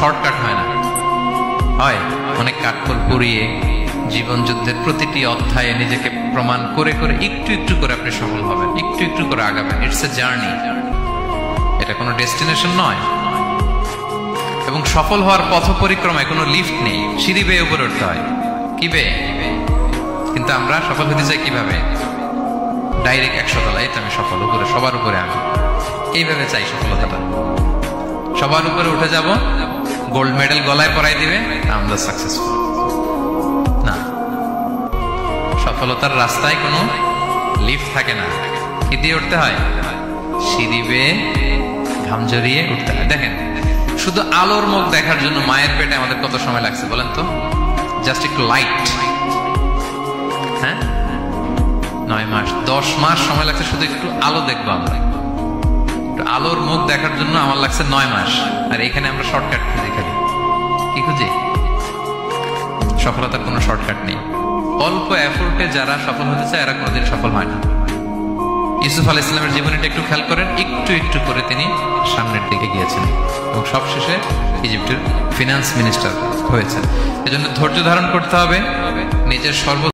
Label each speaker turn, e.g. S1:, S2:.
S1: Shortcut হয় না, হয় অনেক কাঠখড় পুড়িয়ে জীবন যুদ্ধের প্রতিটি অধ্যায়ে নিজেকে প্রমাণ করে করে একটু একটু করে আপনি সফল হবেন, একটু একটু করে আগাবেন। ইটস এ জার্নি, এটা কোনো ডেস্টিনেশন নয়। এবং সফল হওয়ার পথ পরিক্রমায় কোনো লিফট নেই, সিঁড়ি বেয়ে উপরে উঠতে হয়। কি বেয়ে? কিন্তু আমরা সফল হতে চাই কিভাবে? ডাইরেক্ট 100 তলায় তো আমি সফল, উপরে সবার উপরে আমি, এইভাবে চাই সফলতাটা। সবার উপরে উঠে যাব, গোল্ড মেডেল গলায় পরাই দিবে, আমরা সাকসেসফুল না। সফলতার রাস্তায় কোনো লিফট থাকে না। কি দিয়ে উঠতে হয়? সিঁড়ি বেয়ে ঘাম জড়িয়ে উঠতে হয়। দেখেন, শুধু আলোর মুখ দেখার জন্য মায়ের পেটে আমাদের কত সময় লাগছে বলেন তো? জাস্ট একটু লাইট, হ্যাঁ 9 মাস 10 মাস সময় লাগছে শুধু একটু আলো দেখবো আমরা। একটু আলোর মুখ দেখার জন্য আমার লাগছে 9 মাস। আর এখানে আমরা শর্টকাট খুঁজি, খালি কি খুঁজি? সফলতার কোনো শর্টকাট নেই। অল্প এফোর্টে যারা সফল হতে চায় এরা কোনোদিন সফল হয় না। ইউসুফ আলাইহিস সালামের জীবনীটা একটু খেয়াল করেন, একটু একটু করে তিনি সামনের দিকে গিয়েছেন এবং সবশেষে ইজিপ্টের ফিনান্স মিনিস্টার হয়েছেন। এজন্য ধৈর্য ধারণ করতে হবে, নিজের সর্ব